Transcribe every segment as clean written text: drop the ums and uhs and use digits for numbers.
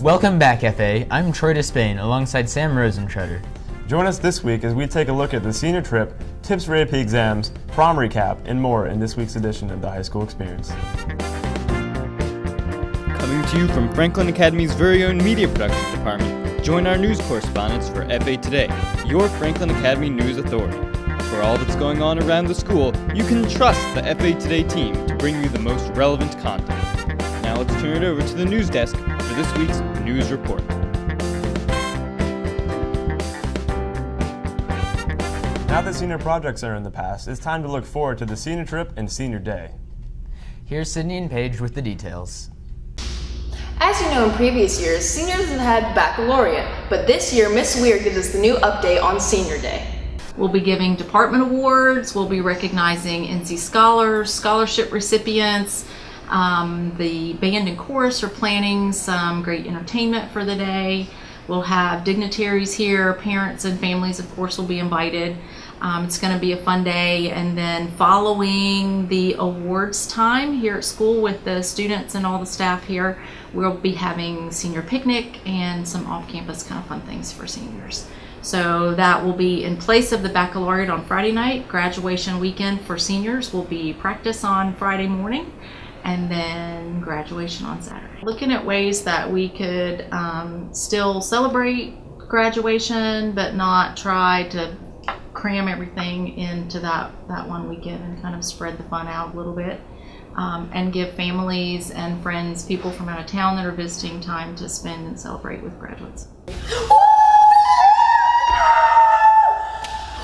Welcome back, FA. I'm Troy Despain alongside Sam Rosentreader. Join us this week as we take a look at the senior trip, tips for AP exams, prom recap, and more in this week's edition of the High School Experience. Coming to you from Franklin Academy's very own media production department, join our news correspondents for FA Today, your Franklin Academy news authority. For all that's going on around the school, you can trust the FA Today team to bring you the most relevant content. Now let's turn it over to the news desk for this week's news report. Now that senior projects are in the past, it's time to look forward to the senior trip and senior day. Here's Sydney and Paige with the details. As you know, in previous years, seniors have had baccalaureate, but this year, Miss Weir gives us the new update on Senior Day. We'll be giving department awards, we'll be recognizing NC Scholars, scholarship recipients. The band and chorus are planning some great entertainment for the day. We'll have dignitaries here, parents and families, of course, will be invited. It's going to be a fun day, and then following the awards time here at school with the students and all the staff here, we'll be having senior picnic and some off-campus kind of fun things for seniors. So that will be in place of the baccalaureate on Friday night. Graduation weekend for seniors will be practice on Friday morning, and then graduation on Saturday. Looking at ways that we could still celebrate graduation, but not try to cram everything into that one weekend and kind of spread the fun out a little bit, and give families and friends, people from out of town that are visiting, time to spend and celebrate with graduates.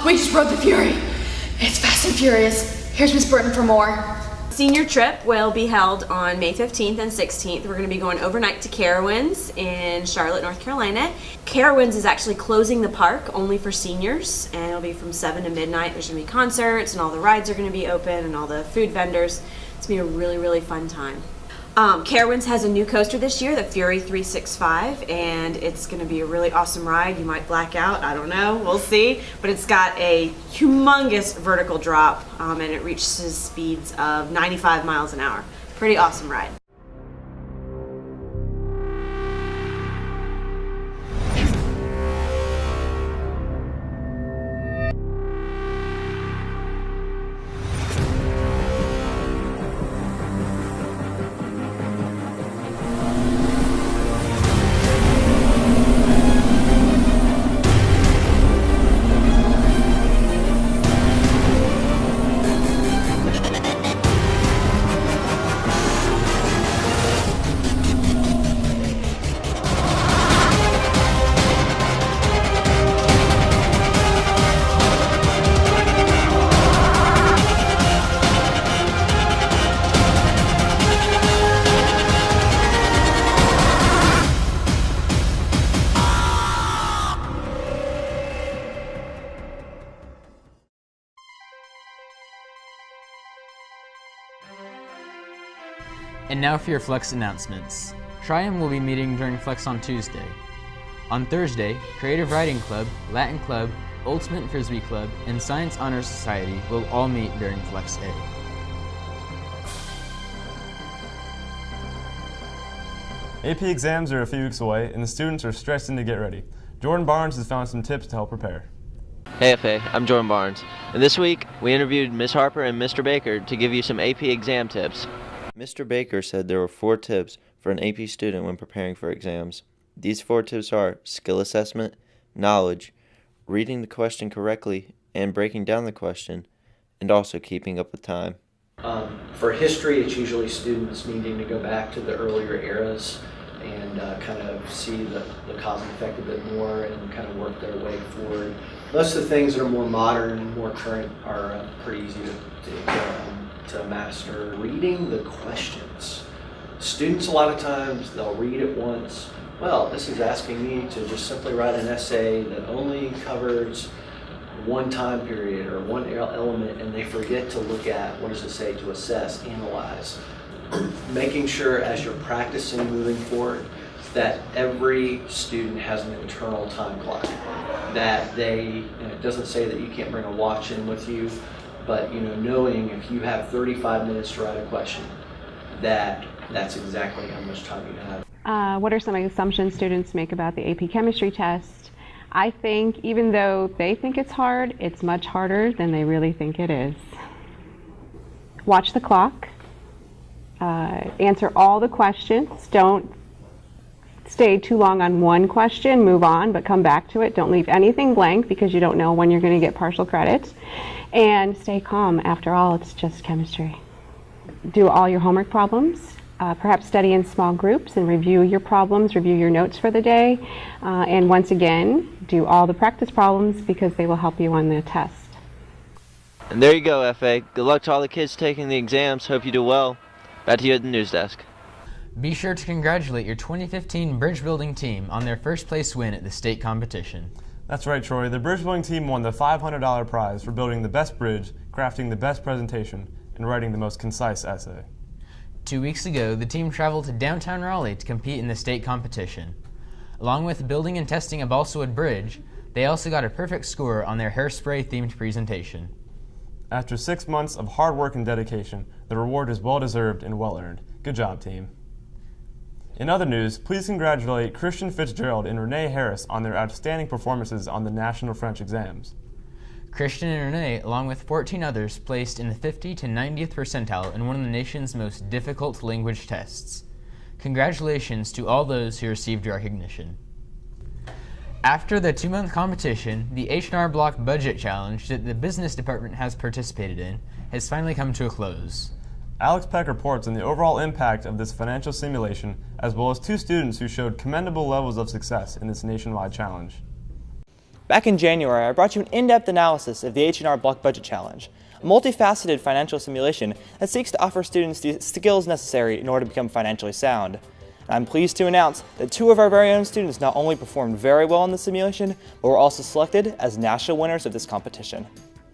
We just rode the Fury. It's fast and furious. Here's Miss Burton for more. Senior trip will be held on May 15th and 16th. We're going to be going overnight to Carowinds in Charlotte, North Carolina. Carowinds is actually closing the park only for seniors, and it'll be from 7 to midnight. There's going to be concerts, and all the rides are going to be open, and all the food vendors. It's going to be a really, really fun time. Carowinds has a new coaster this year, the Fury 365, and it's going to be a really awesome ride. You might black out, I don't know, we'll see. But it's got a humongous vertical drop, and it reaches speeds of 95 miles an hour. Pretty awesome ride. And now for your Flex announcements. Trium will be meeting during Flex on Tuesday. On Thursday, Creative Writing Club, Latin Club, Ultimate Frisbee Club, and Science Honor Society will all meet during Flex A. AP exams are a few weeks away, and the students are stressing to get ready. Jordan Barnes has found some tips to help prepare. Hey FA, I'm Jordan Barnes, and this week we interviewed Ms. Harper and Mr. Baker to give you some AP exam tips. Mr. Baker said there were 4 tips for an AP student when preparing for exams. These 4 tips are skill assessment, knowledge, reading the question correctly and breaking down the question, and also keeping up with time. For history, it's usually students needing to go back to the earlier eras and kind of see the cause and effect a bit more and kind of work their way forward. Most of the things that are more modern and more current are pretty easy to master. Reading the questions. Students, a lot of times, they'll read it once. Well, this is asking me to just simply write an essay that only covers one time period or one element, and they forget to look at, what does it say, to assess, analyze. Making sure as you're practicing moving forward that every student has an internal time clock. That it doesn't say that you can't bring a watch in with you, but knowing if you have 35 minutes to write a question, that's exactly how much time you have. What are some assumptions students make about the AP chemistry test? I think even though they think it's hard, it's much harder than they really think it is. Watch the clock. Answer all the questions. Don't stay too long on one question, move on, but come back to it. Don't leave anything blank because you don't know when you're going to get partial credit. And stay calm. After all, it's just chemistry. Do all your homework problems. Perhaps study in small groups and review your problems, review your notes for the day. And once again, do all the practice problems because they will help you on the test. And there you go, FA. Good luck to all the kids taking the exams. Hope you do well. Back to you at the news desk. Be sure to congratulate your 2015 bridge building team on their first place win at the state competition. That's right, Troy. The bridge building team won the $500 prize for building the best bridge, crafting the best presentation, and writing the most concise essay. 2 weeks ago, the team traveled to downtown Raleigh to compete in the state competition. Along with building and testing a balsa wood bridge, they also got a perfect score on their hairspray-themed presentation. After 6 months of hard work and dedication, the reward is well-deserved and well-earned. Good job, team. In other news, please congratulate Christian Fitzgerald and Renee Harris on their outstanding performances on the National French exams. Christian and Renee, along with 14 others, placed in the 50 to 90th percentile in one of the nation's most difficult language tests. Congratulations to all those who received recognition. After the 2-month competition, the H&R Block Budget Challenge that the business department has participated in has finally come to a close. Alex Peck reports on the overall impact of this financial simulation, as well as 2 students who showed commendable levels of success in this nationwide challenge. Back in January, I brought you an in-depth analysis of the H&R Block Budget Challenge, a multifaceted financial simulation that seeks to offer students the skills necessary in order to become financially sound. And I'm pleased to announce that 2 of our very own students not only performed very well in the simulation, but were also selected as national winners of this competition.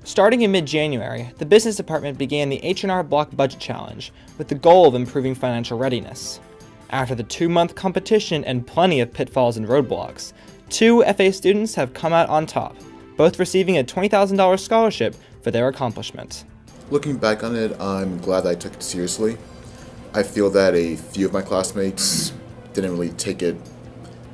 Starting in mid-January, the business department began the H&R Block Budget Challenge with the goal of improving financial readiness. After the 2-month competition and plenty of pitfalls and roadblocks, 2 FA students have come out on top, both receiving a $20,000 scholarship for their accomplishment. Looking back on it, I'm glad I took it seriously. I feel that a few of my classmates didn't really take it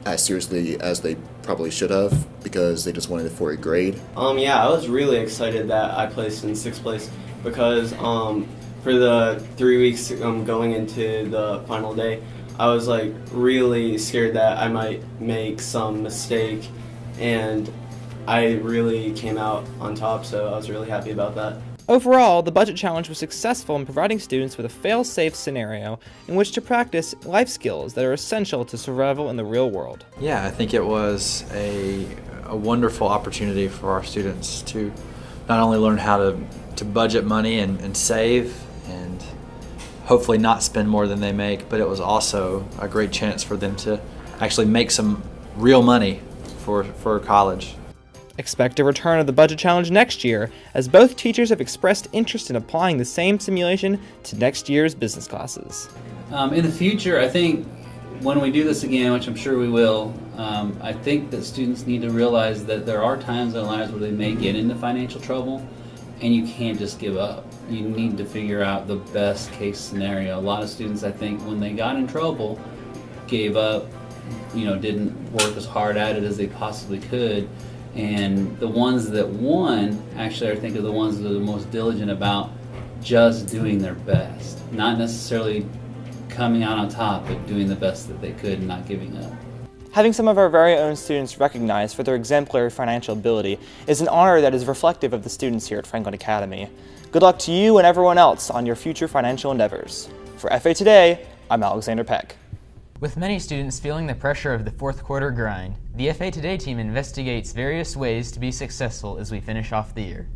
as seriously as they probably should have because they just wanted it for a grade. Yeah, I was really excited that I placed in 6th place because for the 3 weeks going into the final day, I was like really scared that I might make some mistake, and I really came out on top, so I was really happy about that. Overall, the Budget Challenge was successful in providing students with a fail-safe scenario in which to practice life skills that are essential to survival in the real world. Yeah, I think it was a wonderful opportunity for our students to not only learn how to budget money and save and hopefully not spend more than they make, but it was also a great chance for them to actually make some real money for college. Expect a return of the Budget Challenge next year, as both teachers have expressed interest in applying the same simulation to next year's business classes. In the future, I think when we do this again, which I'm sure we will, I think that students need to realize that there are times in their lives where they may get into financial trouble, and you can't just give up. You need to figure out the best case scenario. A lot of students, I think, when they got in trouble, gave up, didn't work as hard at it as they possibly could. And the ones that won, actually, I think are the ones that are the most diligent about just doing their best. Not necessarily coming out on top, but doing the best that they could and not giving up. Having some of our very own students recognized for their exemplary financial ability is an honor that is reflective of the students here at Franklin Academy. Good luck to you and everyone else on your future financial endeavors. For FA Today, I'm Alexander Peck. With many students feeling the pressure of the 4th quarter grind, the FA Today team investigates various ways to be successful as we finish off the year.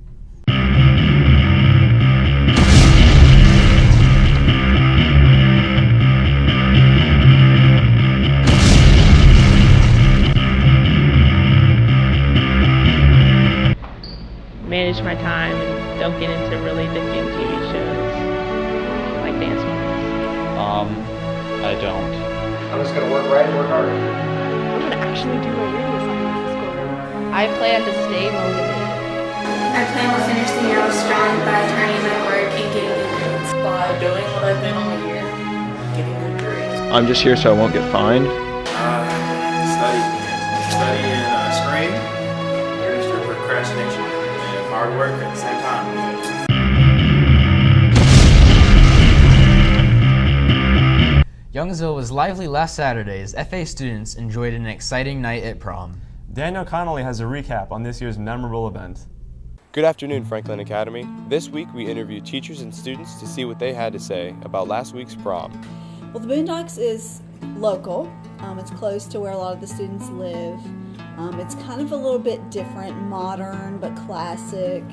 Manage my time and don't get into really addicting TV shows like Dance Moms. I don't. I'm just going to work right and work hard. I'm going to actually do my reading assignments this quarter. I plan to stay motivated. I plan to finish the year off strong by turning in work and getting good grades. By doing what I've been all year, getting good grades. I'm just here so I won't get fined. Study and scream. There's your procrastination and hard work at the same time. Youngsville was lively last Saturday as FA students enjoyed an exciting night at prom. Daniel Connolly has a recap on this year's memorable event. Good afternoon, Franklin Academy. This week we interviewed teachers and students to see what they had to say about last week's prom. Well, the Boondocks is local. It's close to where a lot of the students live. It's kind of a little bit different, modern but classic.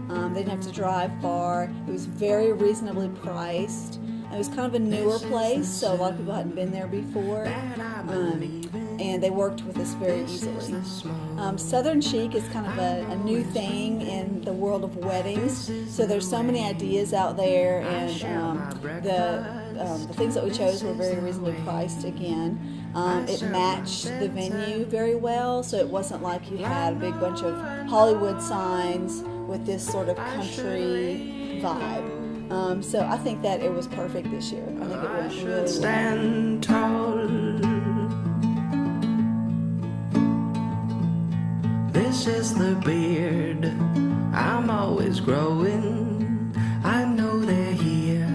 They didn't have to drive far. It was very reasonably priced. It was kind of a newer place, so a lot of people hadn't been there before, and they worked with us very easily. Southern chic is kind of a new thing in the world of weddings, so there's so many ideas out there, and the things that we chose were very reasonably priced again. It matched the venue very well, so it wasn't like you had a big bunch of Hollywood signs with this sort of country vibe. So I think that it was perfect this year. I think it went really well. Stand tall. This is the beard I'm always growing. I know they're here.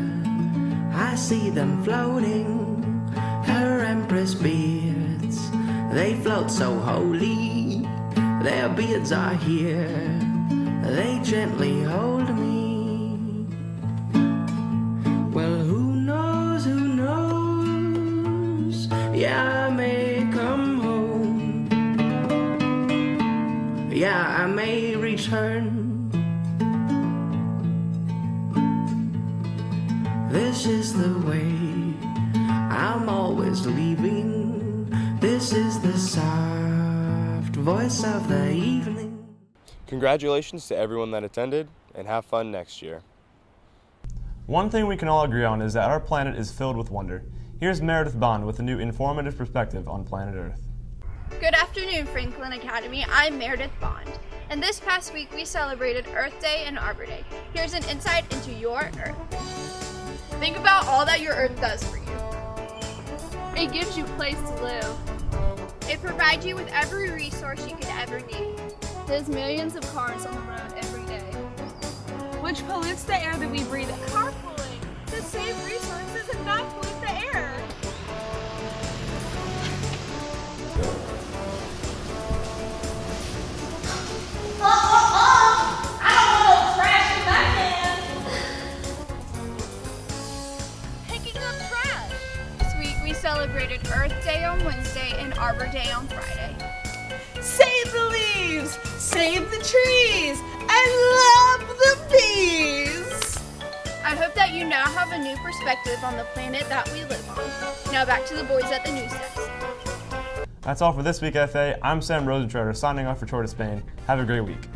I see them floating. Her empress beards, they float so holy. Their beards are here. They gently hold me. Well, who knows, yeah, I may come home, yeah, I may return. This is the way I'm always leaving. This is the soft voice of the evening. Congratulations to everyone that attended, and have fun next year. One thing we can all agree on is that our planet is filled with wonder. Here's Meredith Bond with a new informative perspective on planet Earth. Good afternoon, Franklin Academy. I'm Meredith Bond, and this past week we celebrated Earth Day and Arbor Day. Here's an insight into your Earth. Think about all that your Earth does for you. It gives you a place to live. It provides you with every resource you could ever need. There's millions of cars on the road every day, which pollutes the air that we breathe. Carpooling to save resources and not pollute the air. I don't want no trash in my can. Picking up trash. This week we celebrated Earth Day on Wednesday and Arbor Day on Friday. Save the leaves, save the trees, and love the bees! I hope that you now have a new perspective on the planet that we live on. Now back to the boys at the news desk. That's all for this week, FA. I'm Sam Rosentreter signing off for Tour de Spain. Have a great week.